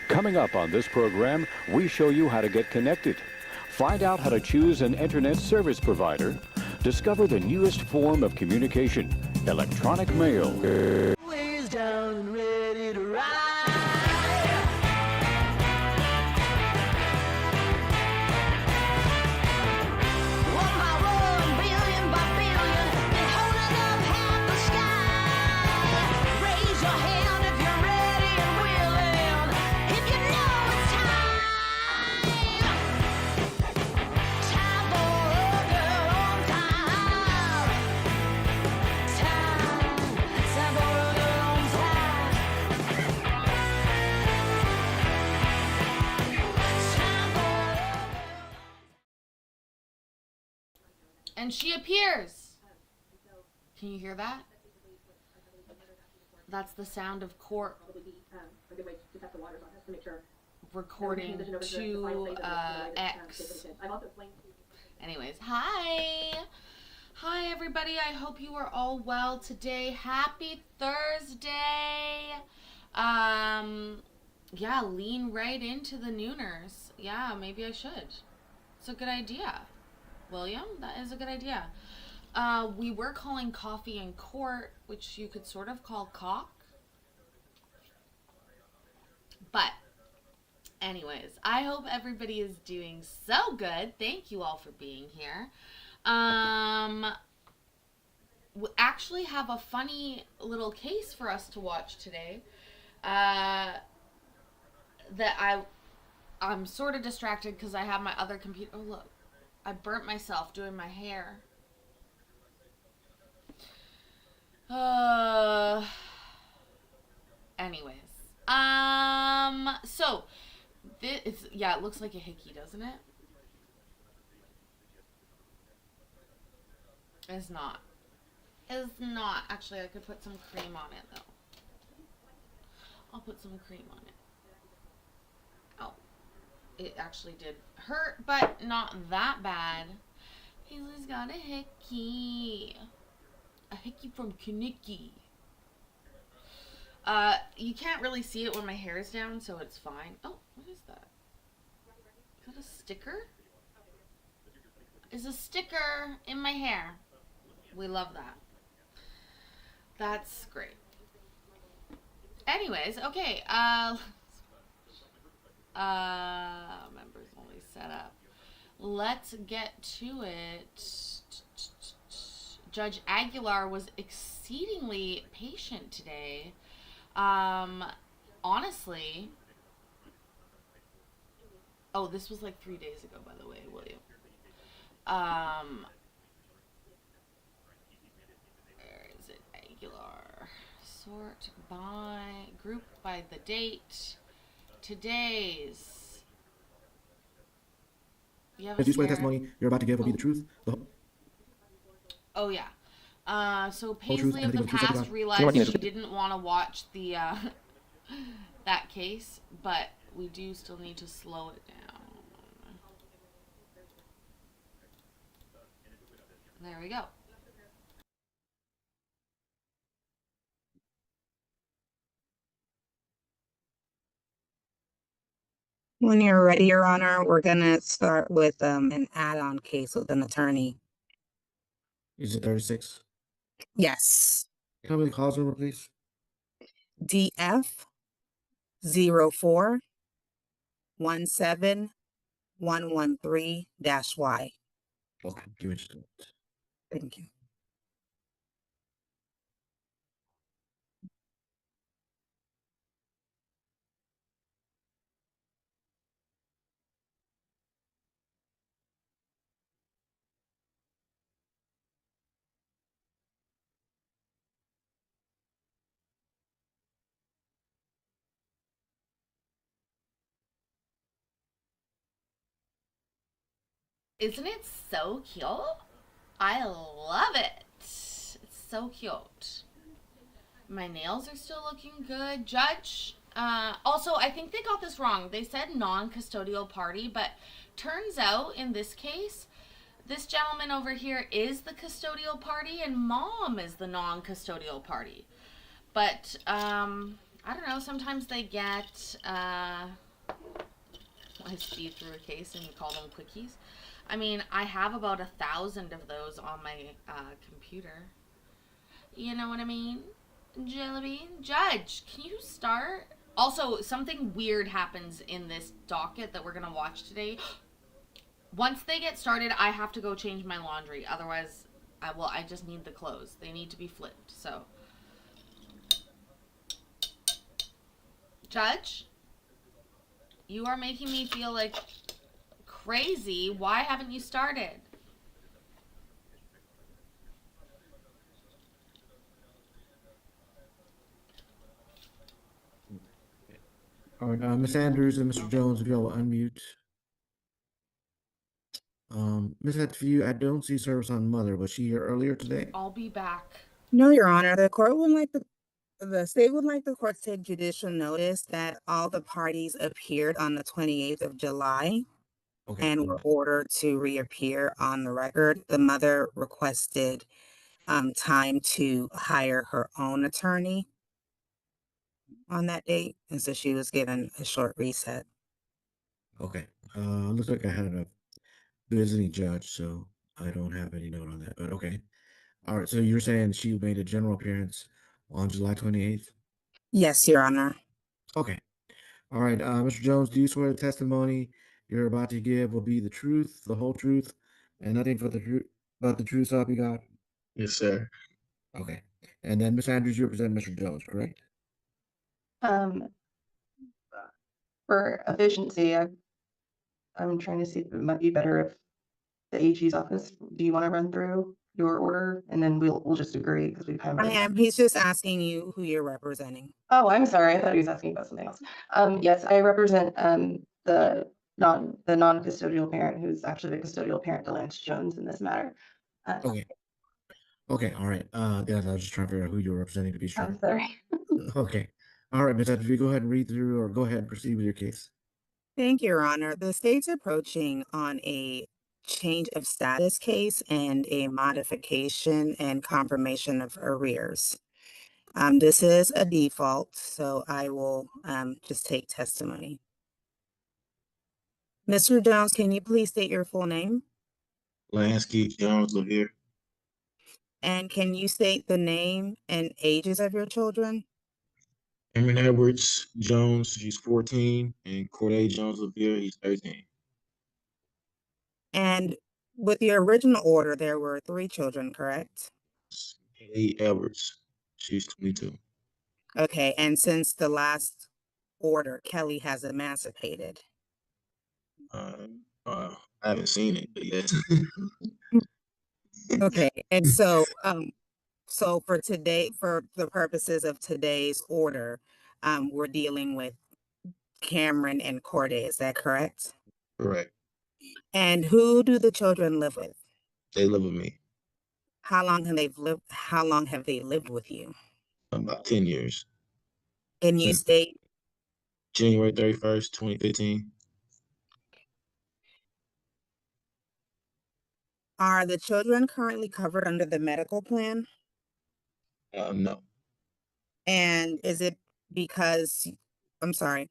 Coming up on this program, we show you how to get connected. Find out how to choose an internet service provider. Discover the newest form of communication, electronic mail. Ways down and ready to ride. One by one, billion by billion, been holding up half the sky. Raise your hand if you're ready and willing, if you know it's time. Time for a girl on time. Time for a girl on time. Time for a And she appears. Can you hear that? That's the sound of court recording to X. Anyways, hi. Hi, everybody. I hope you are all well today. Happy Thursday. Yeah, lean right into the nooners. Yeah, maybe I should. It's a good idea. William, that is a good idea. We were calling coffee and court, which you could sort of call cock. But anyways, I hope everybody is doing so good. Thank you all for being here. We actually have a funny little case for us to watch today. That I'm sort of distracted because I have my other computer. Oh, look. I burnt myself doing my hair. Anyways. So, this, yeah, it looks like a hickey, doesn't it? It's not. It's not. Actually, I could put some cream on it, though. I'll put some cream on it. Oh. It actually did hurt, but not that bad. Haley's got a hickey. A hickey from Kaniki. You can't really see it when my hair is down, so it's fine. Oh, what is that? Is that a sticker? Is a sticker in my hair. We love that. That's great. Anyways, okay, members only set up. Let's get to it. Judge Aguilar was exceedingly patient today. Honestly, oh, this was like 3 days ago, by the way, William. Where is it? Aguilar. Sort by, group by the date. Today's. You have a If you swear the scare? testimony you're about to give will be the truth, the whole Oh yeah. So truth, Paisley of and the nothing but the truth, so help past you God. realized Martinez. she didn't want to watch the that case, but we do still need to slow it down. There we go. When you're ready, Your Honor, we're gonna start with an add-on case with an attorney. Is it 36? Yes, Can I have the cause number, please? DF 04-17113-Y. Okay, give me just a minute. Thank you. Isn't it so cute? I love it. It's so cute. My nails are still looking good. Judge, also, I think they got this wrong. They said non-custodial party, but turns out in this case, this gentleman over here is the custodial party and mom is the non-custodial party. But I don't know, sometimes they get, I speed through a case and call them quickies. I mean, I have about 1,000 of those on my computer. You know what I mean? Jellybean? Judge, can you start? Also, something weird happens in this docket that we're going to watch today. Once they get started, I have to go change my laundry. Otherwise, I just need the clothes. They need to be flipped. So, Judge, you are making me feel like crazy. Why haven't you started? All right, Miss Andrews and Mr. Jones, if y'all will unmute. Miss Hatfield, I don't see service on Mother. Was she here earlier today? I'll be back. No, Your Honor, the state would like the court to take judicial notice that all the parties appeared on the 28th of July Okay. and were ordered to reappear on the record. The mother requested time to hire her own attorney on that date, and so she was given a short reset. Okay. Looks like I had a visiting judge, so I don't have any note on that, but okay. All right, so you're saying she made a general appearance on July 28th? Yes, Your Honor. Okay. All right, Mr. Jones, do you swear the testimony you're about to give will be the truth, the whole truth, and nothing but the truth, but the truth, so help you God? Yes, sir. Okay. And then Miss Andrews, you represent Mr. Jones, correct? Um, for efficiency, I'm trying to see if it might be better if the AG's office, do you want to run through your order and then we'll just agree because we've had. I am. He's just asking you who you're representing. Oh, I'm sorry. I thought he was asking about something else. Yes, I represent the non-custodial parent who's actually the custodial parent to Lance Jones in this matter. Okay. Okay, all right. Yeah, I was just trying to figure out who you're representing to be sure. I'm sorry. Okay. All right, Ms. Hatfield, go ahead and read through, or go ahead and proceed with your case. Thank you, Your Honor. The state's approaching on a change of status case and a modification and confirmation of arrears. This is a default, so I will just take testimony. Mr. Jones, can you please state your full name? Lansky Jones live here. And can you state the name and ages of your children? Emin Edwards Jones, she's 14, and Corday Jones live here, he's 13. And with your original order, there were 3 children, correct? Haley Edwards, she's 22. Okay, and since the last order, Kelly has emancipated. I haven't seen it, but yes. Okay, and so for today, for the purposes of today's order, we're dealing with Cameron and Corday, is that correct? Correct. And who do the children live with? They live with me How long have they lived with you? about 10 years. Can you Since state, January 31st, 2015. are the children currently covered under the medical plan? No, And is it because, I'm sorry,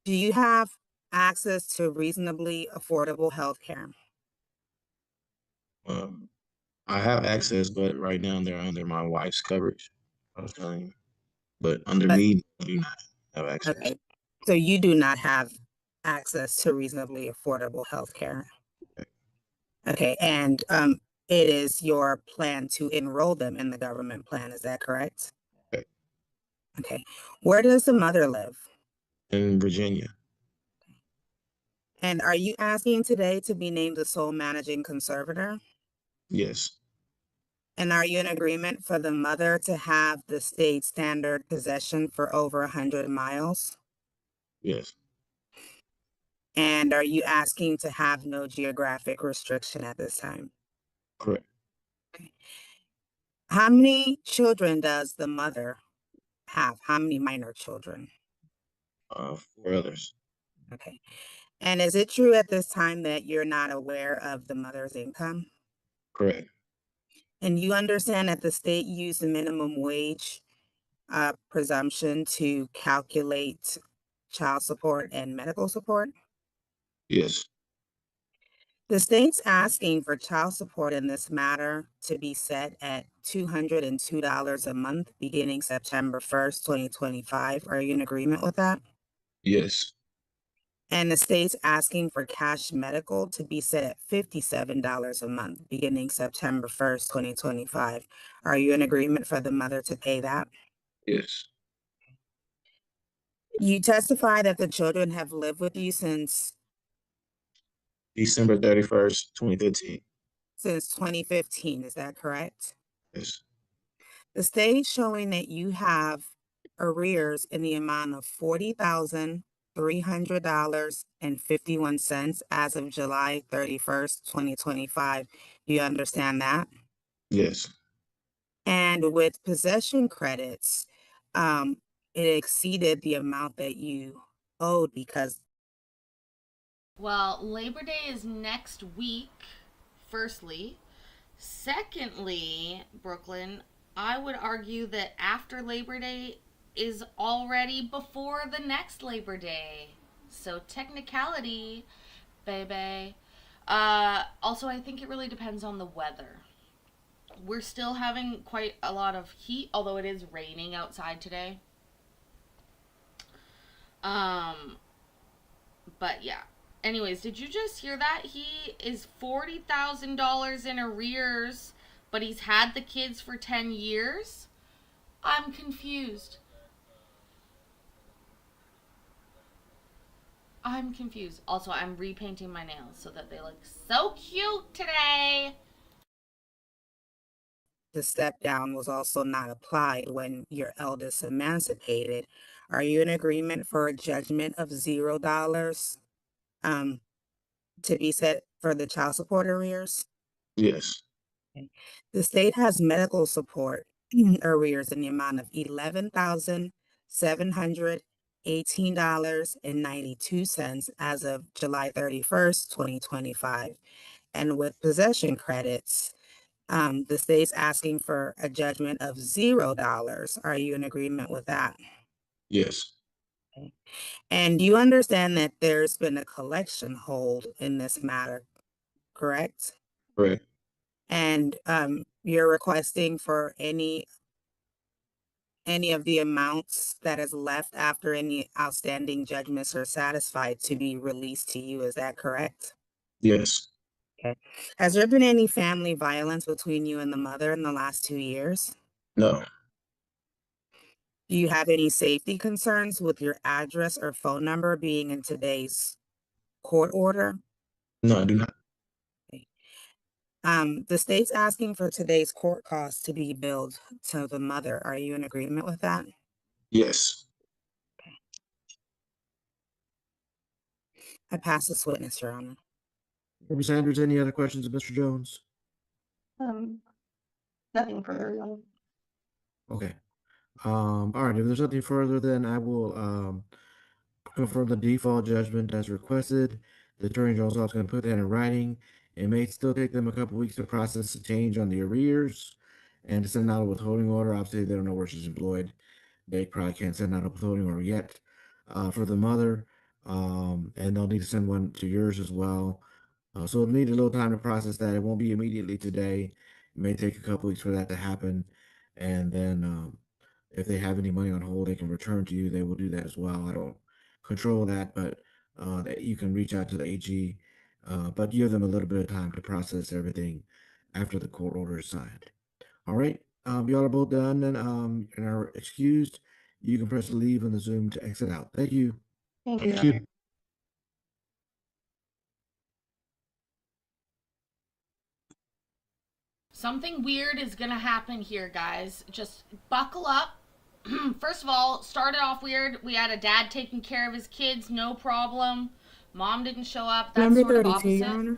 do you have access to reasonably affordable health care? I have access, but right now they're under my wife's coverage. I was telling you, but under me, I do not have access. Okay, so you do not have access to reasonably affordable health care? Okay, and it is your plan to enroll them in the government plan, is that correct? Okay. Okay, where does the mother live? In Virginia, And are you asking today to be named the sole managing conservator? yes, And are you in agreement for the mother to have the state standard possession for over 100 miles? yes, And are you asking to have no geographic restriction at this time? correct. How many children does the mother have? How many minor children? 4 others, Okay. And is it true at this time that you're not aware of the mother's income? correct. And you understand that the state used the minimum wage presumption to calculate child support and medical support? Yes. The state's asking for child support in this matter to be set at $202 a month beginning September 1st, 2025. Are you in agreement with that? Yes. And the state's asking for cash medical to be set at $57 a month beginning September 1st, 2025. Are you in agreement for the mother to pay that? Yes. You testify that the children have lived with you December 31st, 2015. since 2015, is that correct? Yes. The state is showing that you have arrears in the amount of $40,300.51 as of July 31st, 2025. Do you understand that? Yes. And with possession credits, it exceeded the amount that you owed because Well, Labor Day is next week, firstly. Secondly, Brooklyn, I would argue that after Labor Day is already before the next Labor Day. So, technicality, baby. Also, I think it really depends on the weather. We're still having quite a lot of heat, although it is raining outside today. Um, but yeah. Anyways, did you just hear that? He is $40,000 in arrears, but he's had the kids for 10 years? I'm confused. I'm confused. Also, I'm repainting my nails so that they look so cute today. the step down was also not applied when your eldest emancipated. Are you in agreement for a judgment of $0 to be set for the child support arrears? Yes. Okay. The state has medical support arrears in the amount of $11,718.92 as of July 31st, 2025. And with possession credits, the state's asking for a judgment of $0. Are you in agreement with that? Yes. Okay. And you understand that there's been a collection hold in this matter, correct? Correct. And you're requesting for any of the amounts that is left after any outstanding judgments are satisfied to be released to you. Is that correct? Yes. Okay. Has there been any family violence between you and the mother in the last 2 years? No. Do you have any safety concerns with your address or phone number being in today's court order? No, I do not. The state's asking for today's court costs to be billed to the mother. Are you in agreement with that? Yes. I pass this witness, Your Honor. Ms. Sanders, any other questions of Mr. Jones? Nothing further. Okay. All right, if there's nothing further, then I will confirm the default judgment as requested. The Attorney General's office is going to put that in writing. It may still take them a couple weeks to process the change on the arrears and to send out a withholding order. Obviously, they don't know where she's employed. They probably can't send out a withholding order yet for the mother. And they'll need to send one to yours as well. So it'll need a little time to process that. It won't be immediately today. It may take a couple weeks for that to happen. And then if they have any money on hold they can return to you, they will do that as well. I don't control that, but that you can reach out to the AG, but give them a little bit of time to process everything after the court order is signed. All right, y'all are both done and are excused. You can press leave on the Zoom to exit out. Thank you. Thank Thank you. you. Something weird is gonna happen here, guys. Just buckle up. First of all, started off weird. We had a dad taking care of his kids, no problem. Mom didn't show up. That's Number sort of 32, Your opposite.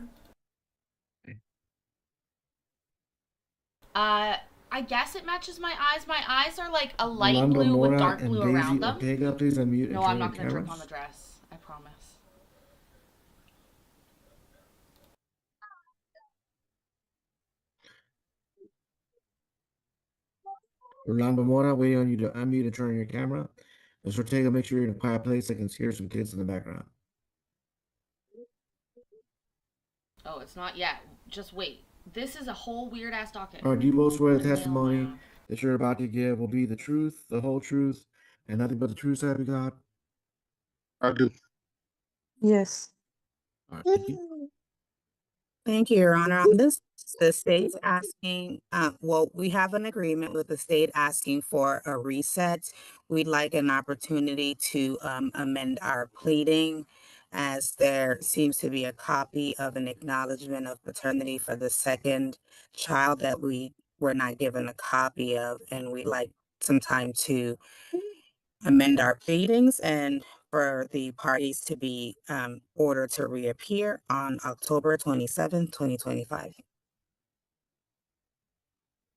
Honor. I guess it matches my eyes. My eyes are like a light Rolando blue with Mora dark and blue Daisy around them. Ortega, please unmute No, and I'm turn not your gonna drip on cameras. the dress. I promise. Rolando Mora, waiting on you to unmute and turn on your camera. Ms. Ortega, make sure you're in a quiet place. I can hear some kids in the background. Oh, it's not yet. Just wait. This is a whole weird ass docket. All right, do you both swear the Hell testimony no. that you're about to give will be the truth, the whole truth, and nothing but the truth, so help you God? I do. Yes. All right, thank you. Thank you, Your Honor. The state's asking, well, we have an agreement with the state asking for a reset. We'd like an opportunity to amend our pleading as there seems to be a copy of an acknowledgement of paternity for the second child that we were not given a copy of, and we'd like some time to amend our pleadings and for the parties to be ordered to reappear on October 27th, 2025.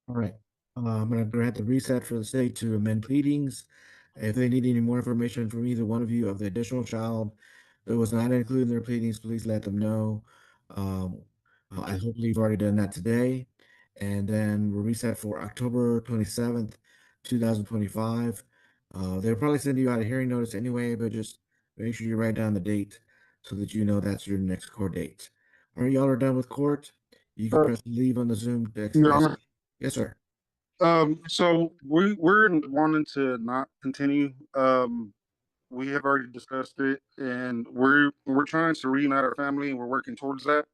All right. I'm going to grant the reset for the state to amend pleadings. If they need any more information from either one of you of the additional child that was not included in their pleadings, please let them know. I hopefully you've already done that today. And then we'll reset for October 27th, 2025. They'll probably send you out a hearing notice anyway, but just make sure you write down the date so that you know that's your next court date. All right, y'all are done with court. You can press leave on the Zoom to exit. Your Honor. Yes, sir. So we're wanting to not continue. We have already discussed it, and we're trying to reunite our family, and we're working towards that.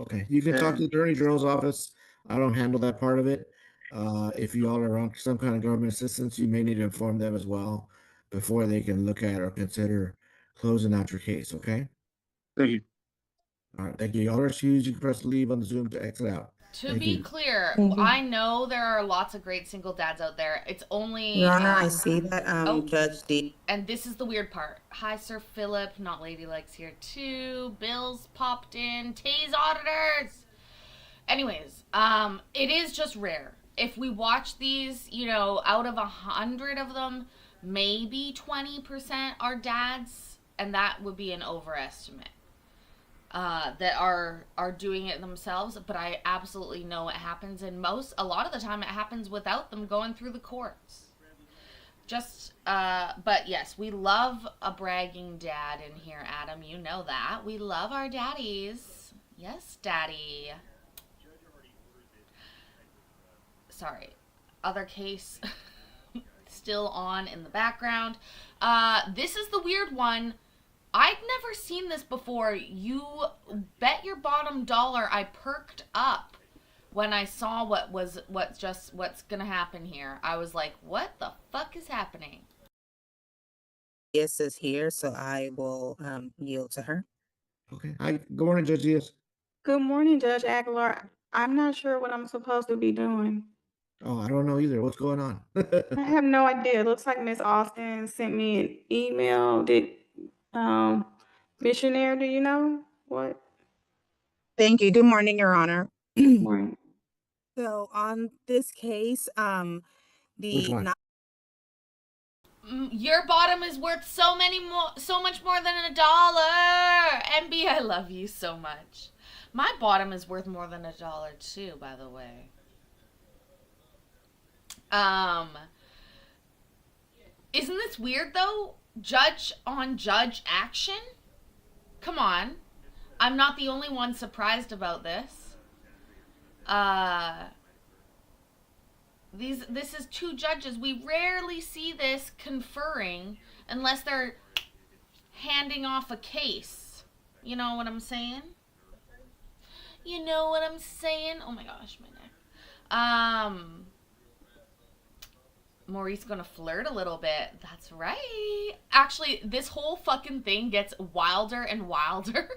Okay, you can talk to the Attorney General's office. I don't handle that part of it. If you all are on some kind of government assistance, you may need to inform them as well before they can look at or consider closing out your case, okay? Thank you. All right, thank you. Y'all are excused. You can press leave on the Zoom to exit out. To Thank be you. clear, Mhm. I know there are lots of great single dads out there. It's only Your Honor, I see that oh. Judge D. And this is the weird part. Hi, Sir Philip. Not Lady Likes here too. Bill's popped in. Tay's auditors. Anyways, it is just rare. If we watch these, you know, out of 100 of them, maybe 20% are dads, and that would be an overestimate. That are doing it themselves, but I absolutely know it happens, and a lot of the time it happens without them going through the courts. But yes, we love a bragging dad in here, Adam. You know that. We love our daddies. Yes, daddy. Sorry. Other case still on in the background. This is the weird one. I'd never seen this before. You bet your bottom dollar I perked up when I saw what's gonna happen here. I was like, what the fuck is happening? Yes is here, so I will yield to her. Okay. Hi, good morning, Judge Diaz. Good morning, Judge Aguilar. I'm not sure what I'm supposed to be doing. Oh, I don't know either. What's going on? I have no idea. It looks like Miss Austin sent me an email. Missionary, do you know what? Thank you. Good morning, Your Honor. Morning. So on this case, Which one? Your bottom is worth so much more than $1. MB, I love you so much. My bottom is worth more than $1 too, by the way. Isn't this weird though? Judge on judge action? Come on. I'm not the only one surprised about this. This is two judges. We rarely see this conferring unless they're handing off a case. You know what I'm saying? You know what I'm saying? Oh my gosh, my neck. Maurice gonna flirt a little bit. That's right. Actually, this whole fucking thing gets wilder and wilder.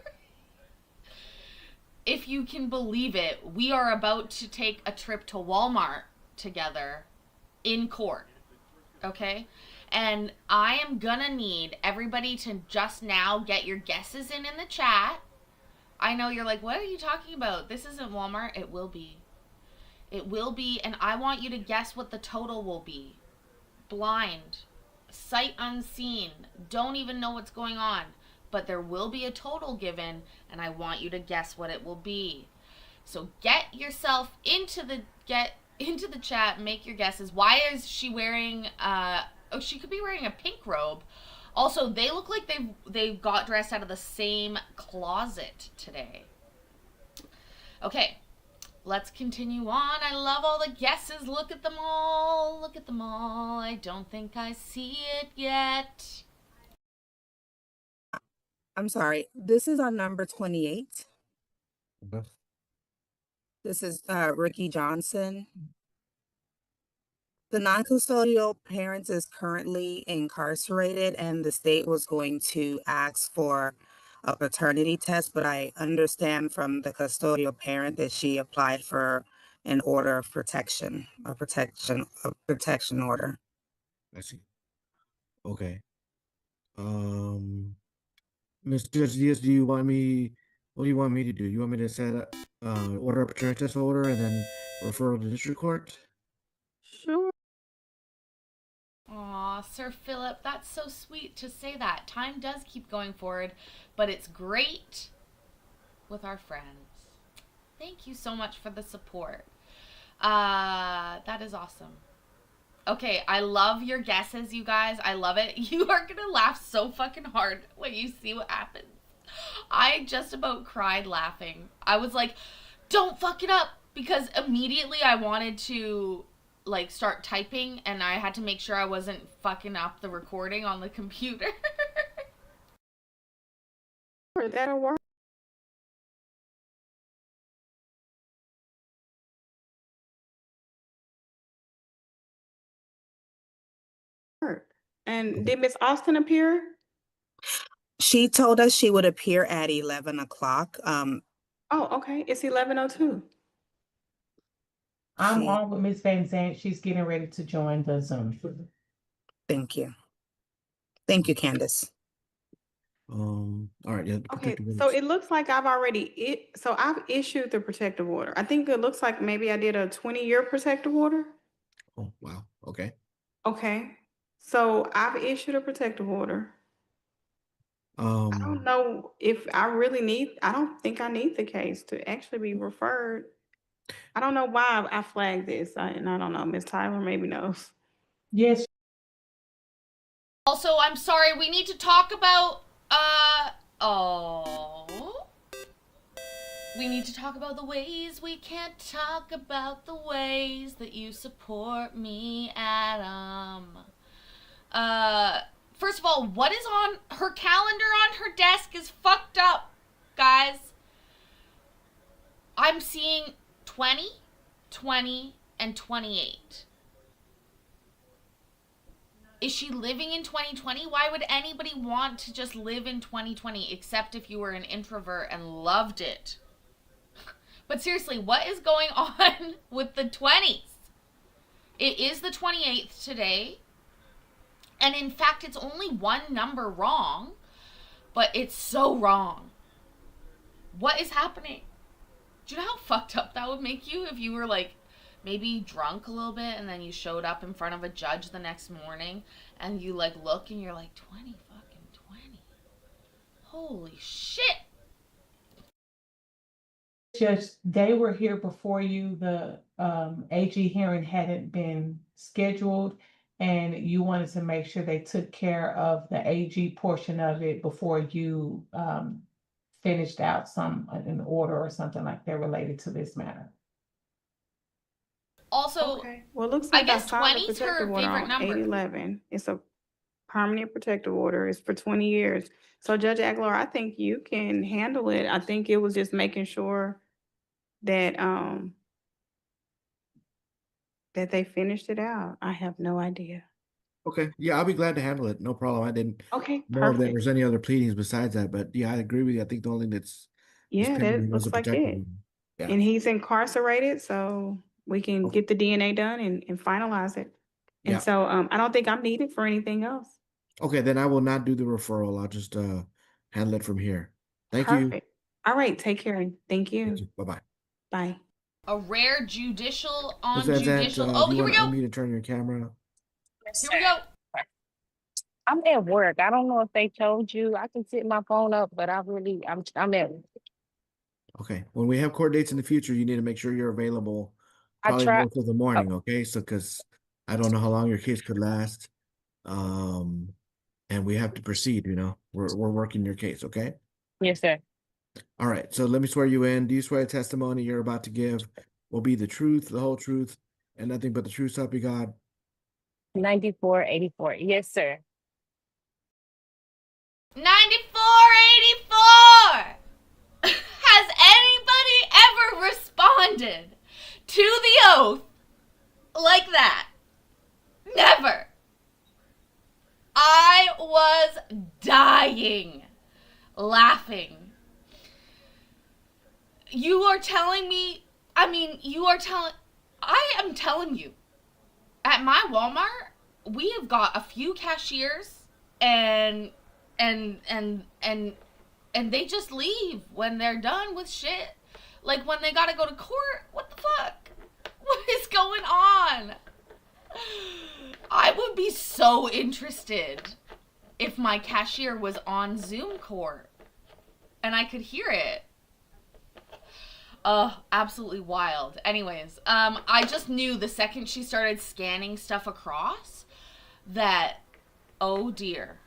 If you can believe it, we are about to take a trip to Walmart together in court. Okay? And I am gonna need everybody to just now get your guesses in the chat. I know you're like, what are you talking about? This isn't Walmart. It will be. It will be, and I want you to guess what the total will be. Blind, sight unseen, don't even know what's going on, but there will be a total given, and I want you to guess what it will be. So get yourself into the into the chat, make your guesses. Why is she wearing oh, she could be wearing a pink robe. Also, they look like they got dressed out of the same closet today. Okay, let's continue on. I love all the guesses. Look at them all. Look at them all. I don't think I see it yet. I'm sorry. This is on number 28. Okay. This is Ricky Johnson. The non-custodial parent is currently incarcerated, and the state was going to ask for a paternity test, but I understand from the custodial parent that she applied for an order of protection, a protection order. I see. Okay. Mr. Judge Diaz, do you want me? What do you want me to do? You want me to set up order a paternity test order and then referral to district court? Sure. Aw, Sir Philip, that's so sweet to say that. Time does keep going forward, but it's great with our friends. Thank you so much for the support. That is awesome. Okay, I love your guesses, you guys. I love it. You are gonna laugh so fucking hard when you see what happens. I just about cried laughing. I was like, don't fuck it up, because immediately I wanted to like start typing and I had to make sure I wasn't fucking up the recording on the computer. That'll work. And did Miss Austin appear? She told us she would appear at 11 o'clock. Oh, okay. It's 11:02. I'm She- on with Ms. Van Zant. She's getting ready to join the Zoom. Thank you. Thank you, Candace. All right, yeah. the Okay, protective so orders. it looks like I've issued the protective order. I think it looks like maybe I did a 20-year protective order. Oh, wow. Okay. Okay, so I've issued a protective order. I don't know if I I don't think I need the case to actually be referred. I don't know why I flagged this, and I don't know, Miss Tyler maybe knows. Yes, Also, I'm sorry, we need to talk about we need to talk about the ways we can't talk about the ways that you support me, Adam. First of all, what is on her calendar on her desk is fucked up, guys. I'm seeing 20, 20, and 28. Is she living in 2020? Why would anybody want to just live in 2020 except if you were an introvert and loved it? But seriously, what is going on with the 20s? It is the 28th today. And in fact, it's only one number wrong, but it's so wrong. What is happening? Do you know how fucked up that would make you if you were like maybe drunk a little bit and then you showed up in front of a judge the next morning and you like look and you're like 20 fucking 20. Holy shit. Judge, they were here before you. The AG hearing hadn't been scheduled, and you wanted to make sure they took care of the AG portion of it before you finished out an order or something like that related to this matter. Also, Okay, well, it looks I like guess signed 20 the is her protective order favorite on number. 8/11. It's a permanent protective order. It's for 20 years. So Judge Aguilar, I think you can handle it. I think it was just making sure that that they finished it out. I have no idea. Okay. Yeah, I'll be glad to handle it. No problem. I didn't Okay, know if there perfect. was any other pleadings besides that, but yeah, I agree with you. I think the only thing that's is Yeah, pending that was a looks like protective it. order. Yeah. And he's incarcerated, so we can Okay. get the DNA done and finalize it. Yeah. And so I don't think I'm needed for anything else. Okay, then I will not do the referral. I'll just handle it from here. Thank you. Perfect. All right, take care. Thank you. Bye-bye. Bye. a rare judicial on Ms. Van Zandt, judicial. do Oh, you here we want go. me to turn your camera? Here we go. I'm at work. I don't know if they told you. I can sit my phone up, but I'm at. Okay. When we have court dates in the future, you need to make sure you're available I probably try. more till the Oh, morning, okay? So, because I don't know how long your case could last. Um, and we have to proceed, we're working your case, okay? yes, sir. All right, so let me swear you in. Do you swear the testimony you're about to give will be the truth, the whole truth, and nothing but the truth, so help you God? 9484. Yes, sir. 9484! Has anybody ever responded to the oath like that? Never. I was dying laughing. You are telling me, I am telling you, at my Walmart, we have got a few cashiers and they just leave when they're done with shit. Like when they gotta go to court. What the fuck? What is going on? I would be so interested if my cashier was on Zoom court and I could hear it. Absolutely wild. Anyways, I just knew the second she started scanning stuff across that, oh dear.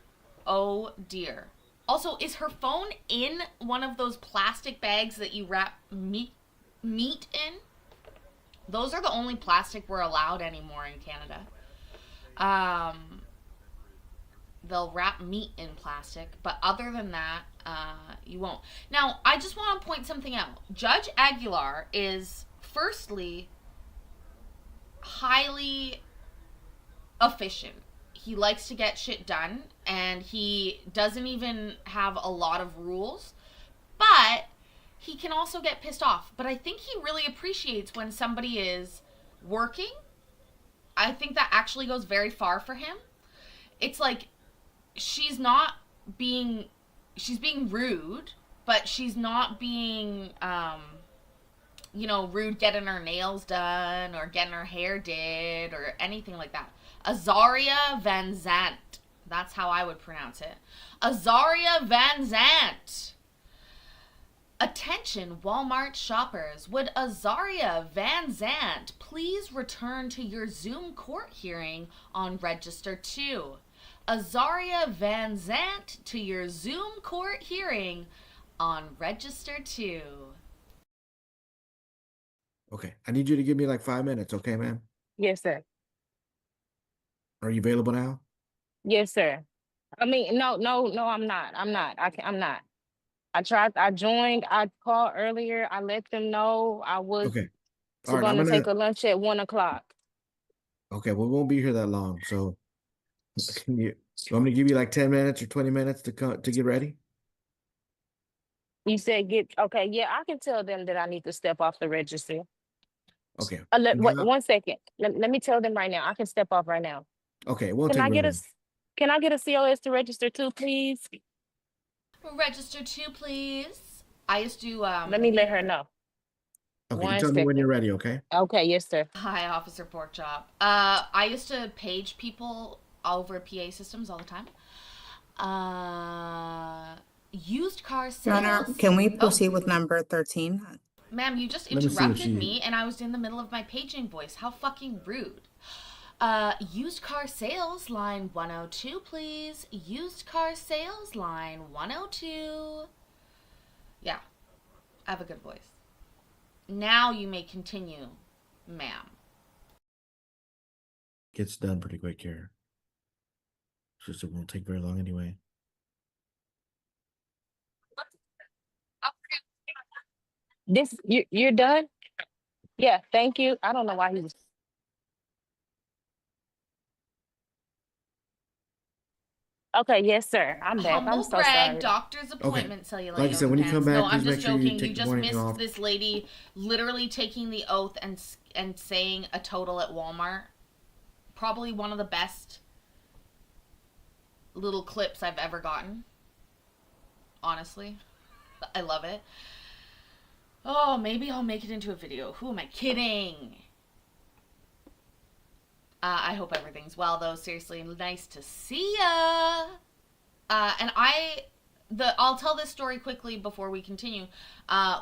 Oh dear. Also, is her phone in one of those plastic bags that you wrap meat in? Those are the only plastic we're allowed anymore in Canada. They'll wrap meat in plastic, but other than that, you won't. Now, I just want to point something out. Judge Aguilar is, firstly, highly efficient. He likes to get shit done, and he doesn't even have a lot of rules, but he can also get pissed off. But I think he really appreciates when somebody is working. I think that actually goes very far for him. It's like, she's being rude, but she's not being, rude getting her nails done or getting her hair did or anything like that. Azaria Van Zant. That's how I would pronounce it. Azaria Van Zant. Attention, Walmart shoppers. Would Azaria Van Zant please return to your Zoom court hearing on Register 2? Azaria Van Zant to your Zoom court hearing on Register 2. Okay, I need you to give me like 5 minutes, okay, ma'am? Yes, sir. Are you available now? Yes, sir. I mean, no, I'm not. I'm not. I'm not. I joined, I called earlier. I let them know I was Okay. All right, gonna take a lunch at 1:00. okay, we won't be here that long, so you want me to give you like 10 minutes or 20 minutes to get ready? You said okay, yeah, I can tell them that I need to step off the register. Okay. Wait, Now- 1 second. Let me tell them right now. I can step off right now. okay, it won't Can take I very get long. can I get a COS to register too, please? Register 2, please. I used to, Let me let her know. Okay, you 1 tell me when second. you're ready, okay? Okay, yes, sir. Hi, Officer Porkchop. I used to page people over PA systems all the time. Used car Your sales. Honor, can we Oh, proceed with number 13? ma'am, you just Let me see if interrupted she- me and I was in the middle of my paging voice. How fucking rude. Used car sales line 102, please. Used car sales line 102. Yeah, I have a good voice. Now you may continue, ma'am. Gets done pretty quick here. Just it won't take very long anyway. You're done? Yeah, thank you. I don't know why he was. Okay, yes, sir. I'm back. I'm Humble so brag, sorry. doctor's appointment, cellular Like I said, when you come pants. No, back, I'm please make just sure you joking. take You the just morning missed off. this lady literally taking the oath and saying a total at Walmart. Probably one of the best little clips I've ever gotten. Honestly, I love it. Oh, maybe I'll make it into a video. Who am I kidding? I hope everything's well, though. Seriously, nice to see ya. And I'll tell this story quickly before we continue.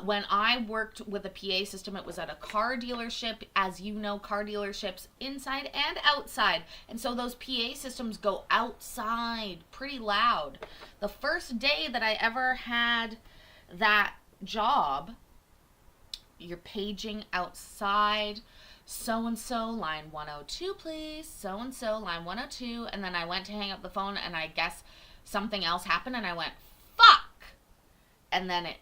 When I worked with a PA system, it was at a car dealership. As you know, car dealerships inside and outside, and so those PA systems go outside pretty loud. The first day that I ever had that job, you're paging outside, so and so line 102 please, so and so line 102, and then I went to hang up the phone, and I guess something else happened, and I went, fuck, and then it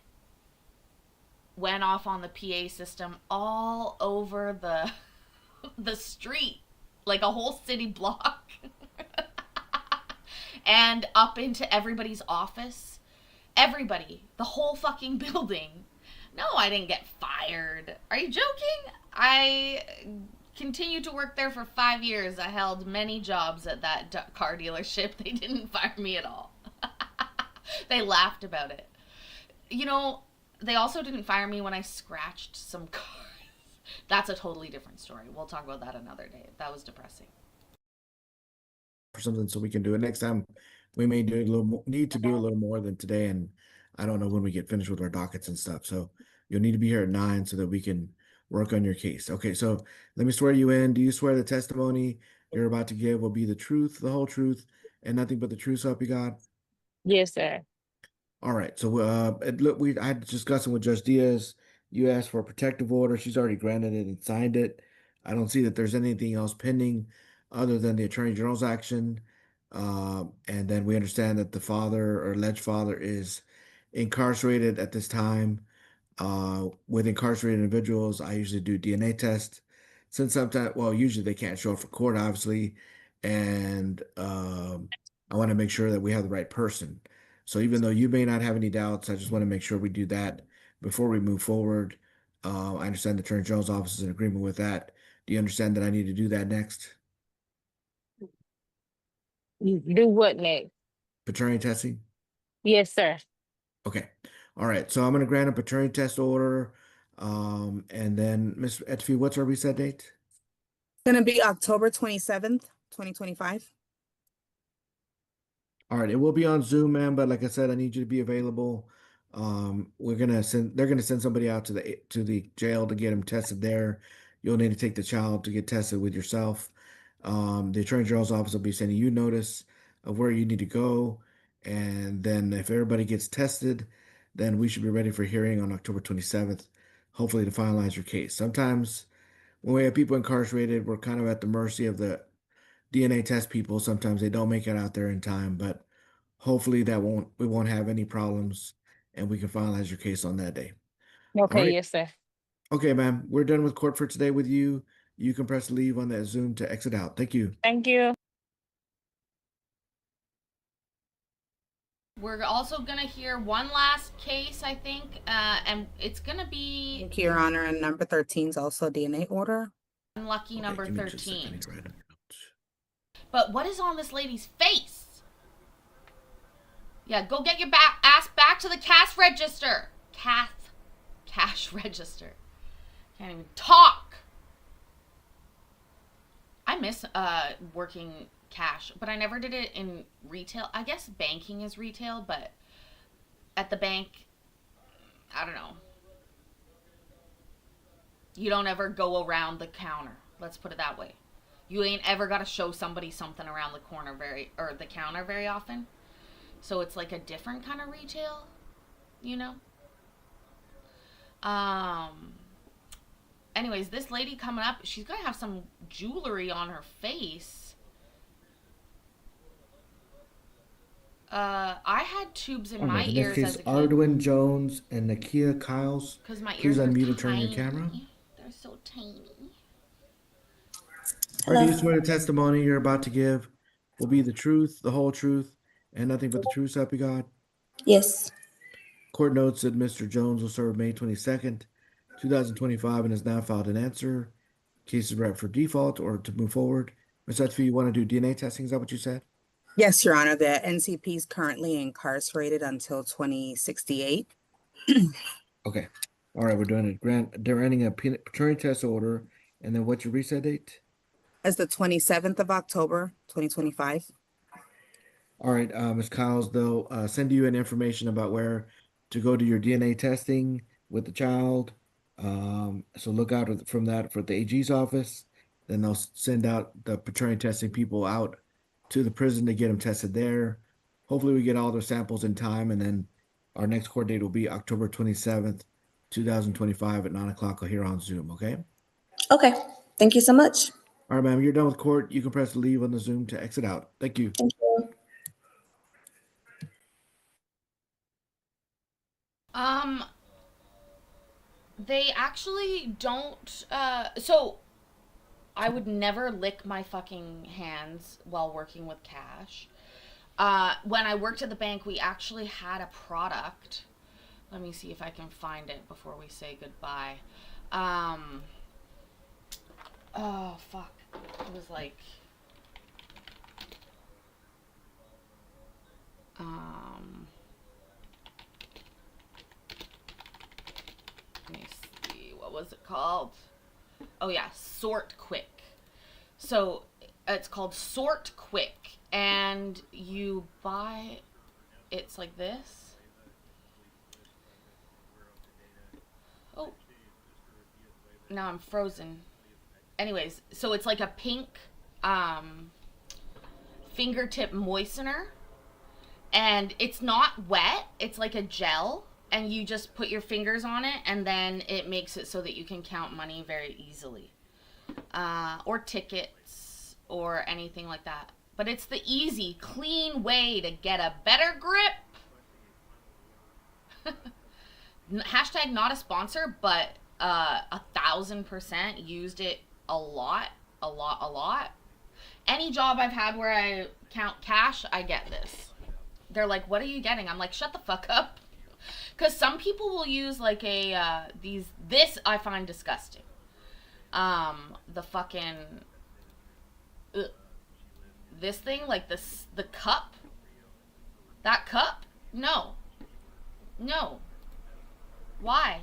went off on the PA system all over the street, like a whole city block, and up into everybody's office. Everybody, the whole fucking building. No, I didn't get fired. Are you joking? I continued to work there for 5 years. I held many jobs at that car dealership. They didn't fire me at all. They laughed about it. You know, they also didn't fire me when I scratched some cars. That's a totally different story. We'll talk about that another day. That was depressing. For something so we can do it next time. We may do a little need to do a little more than today, and I don't know when we get finished with our dockets and stuff. So you'll need to be here at 9 so that we can work on your case. Okay, so let me swear you in. Do you swear the testimony you're about to give will be the truth, the whole truth, and nothing but the truth, so help you God? Yes, sir. All right. So I had discussing with Judge Diaz. You asked for a protective order. She's already granted it and signed it. I don't see that there's anything else pending other than the Attorney General's action. And then we understand that the father or alleged father is incarcerated at this time. With incarcerated individuals, I usually do DNA tests. Since sometimes, well, usually they can't show up for court, obviously, and I want to make sure that we have the right person. So even though you may not have any doubts, I just want to make sure we do that before we move forward. I understand the Attorney General's office is in agreement with that. Do you understand that I need to do that next? Do what next? Paternity testing? Yes, sir. Okay. All right. So I'm going to grant a paternity test order. And then Ms. Etfi, what's our reset date? It's gonna be October 27th, 2025. All right. It will be on Zoom, man. But like I said, I need you to be available. They're gonna send somebody out to the jail to get him tested there. You'll need to take the child to get tested with yourself. The Attorney General's office will be sending you notice of where you need to go. And then if everybody gets tested, then we should be ready for hearing on October 27th, hopefully to finalize your case. Sometimes when we have people incarcerated, we're kind of at the mercy of the DNA test people. Sometimes they don't make it out there in time, but hopefully we won't have any problems and we can finalize your case on that day. Okay, right. yes, sir. Okay, ma'am, we're done with court for today with you. You can press leave on that Zoom to exit out. Thank you. Thank you. We're also going to hear one last case, I think, and it's going to be Thank you, Your Honor. And number 13 is also a DNA order. unlucky Okay, number give me just a second. I 13. need to write down your notes. But what is on this lady's face? Yeah, go get your ass back to the cash register. Cash register. Can't even talk. I miss working cash, but I never did it in retail. I guess banking is retail, but at the bank, I don't know. You don't ever go around the counter. Let's put it that way. You ain't ever got to show somebody something around the the counter very often. So it's like a different kind of retail, you know? Anyways, this lady coming up, she's going to have some jewelry on her face. I had tubes in my In ears this as case, a kid. Arduin Jones and Nakia Kyles. Because my Please ears are unmute and turn tiny. your camera. They're so tiny. All right, do you swear the testimony you're about to give will be the truth, the whole truth, and nothing but the truth, so help you God? Yes. Court notes that Mr. Jones will serve May 22nd, 2025, and has now filed an answer. Case is read for default or to move forward. Ms. Etfi, you want to do DNA testing? Is that what you said? Yes, Your Honor. The NCP is currently incarcerated until 2068. Okay. All right, we're doing it. Granting a paternity test order, and then what's your reset date? As the 27th of October, 2025. All right, Ms. Kyles, they'll send you an information about where to go do your DNA testing with the child. So look out from that for the AG's office. Then they'll send out the paternity testing people out to the prison to get them tested there. Hopefully, we get all their samples in time, and then our next court date will be October 27th, 2025 at 9 o'clock here on Zoom, okay? Okay. Thank you so much. All right, ma'am, you're done with court. You can press leave on the Zoom to exit out. Thank you. Thank you. They actually don't, so I would never lick my fucking hands while working with cash. When I worked at the bank, we actually had a product. Let me see if I can find it before we say goodbye. Oh, fuck. It was like, let me see, what was it called? Oh yeah, Sort Quick. So it's called Sort Quick, and you buy, it's like this. Oh, now I'm frozen. Anyways, so it's like a pink fingertip moistener, and it's not wet, it's like a gel, and you just put your fingers on it, and then it makes it so that you can count money very easily, or tickets or anything like that. But it's the easy, clean way to get a better grip. Hashtag not a sponsor, but 1,000% used it a lot. Any job I've had where I count cash, I get this. They're like, what are you getting? I'm like, shut the fuck up. Because some people will use like a, this I find disgusting. The fucking, this thing, like this, the cup. That cup? No. Why?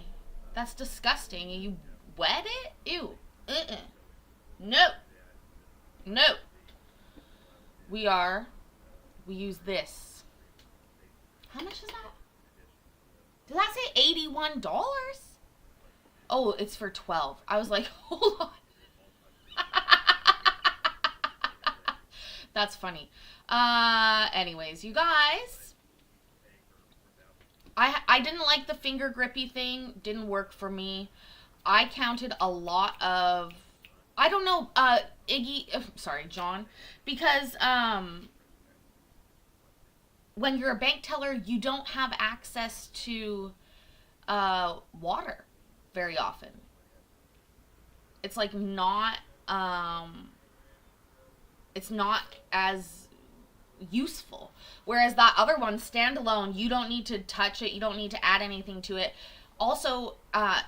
That's disgusting. You wet it? Ew. No. We use this. How much is that? Did that say $81? Oh, it's for 12. I was like, hold on. That's funny. Anyways, you guys, I didn't like the finger grippy thing. Didn't work for me. I counted a lot of, I don't know, John, because when you're a bank teller, you don't have access to water very often. It's like not, it's not as useful. Whereas that other one, standalone, you don't need to touch it. You don't need to add anything to it. Also,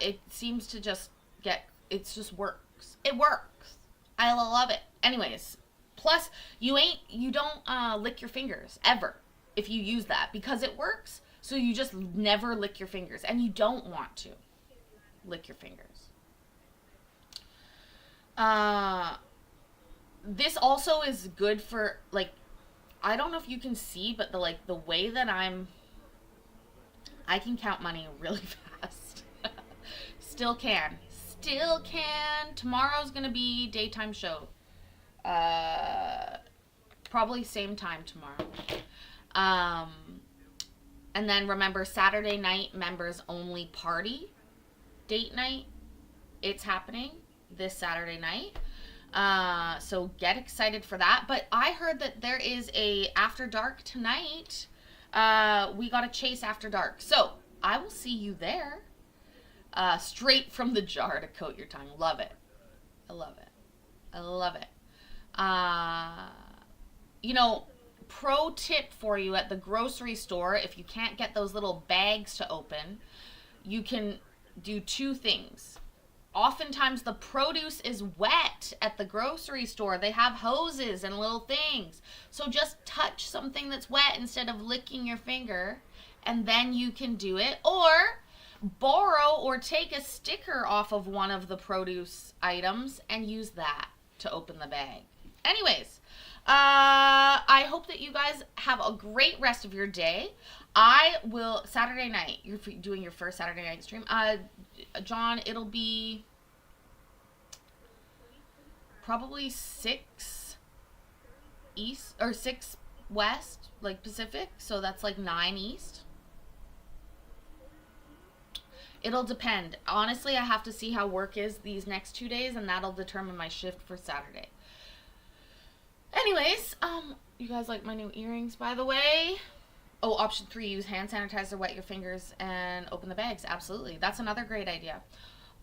it seems to just it just works. It works. I love it. Anyways, plus you don't lick your fingers ever if you use that, because it works. So you just never lick your fingers, and you don't want to lick your fingers. This also is good for, like, I don't know if you can see, but the way that I can count money really fast. Still can. Tomorrow's gonna be daytime show. Probably same time tomorrow. And then remember, Saturday night, members only party date night. It's happening this Saturday night. So get excited for that. But I heard that there is a After Dark tonight. We got a Chase After Dark. So I will see you there. Straight from the jar to coat your tongue. Love it. I love it. Pro tip for you at the grocery store, if you can't get those little bags to open, you can do two things. Oftentimes the produce is wet at the grocery store. They have hoses and little things. So just touch something that's wet instead of licking your finger, and then you can do it. Or borrow or take a sticker off of one of the produce items and use that to open the bag. Anyways, I hope hope that you guys have a great rest of your day. I will, Saturday night, you're doing your first Saturday night stream. John, it'll be probably 6 east or 6 west, like Pacific. So that's like 9 east. It'll depend. Honestly, I have to see how work is these next 2 days, and that'll determine my shift for Saturday. Anyways, you guys like my new earrings, by the way? Oh, option 3, use hand sanitizer, wet your fingers, and open the bags. Absolutely. That's another great idea.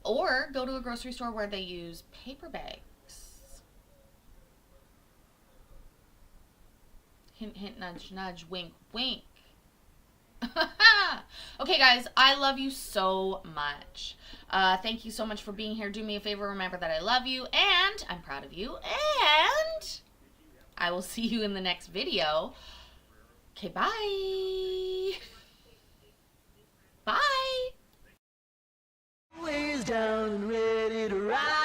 Or go to a grocery store where they use paper bags. Hint, hint, nudge, nudge, wink, wink. Okay, guys, I love you so much. Thank you so much for being here. Do me a favor, remember that I love you, and I'm proud of you, and I will see you in the next video. Okay, bye. Bye. Ways down and ready to ride.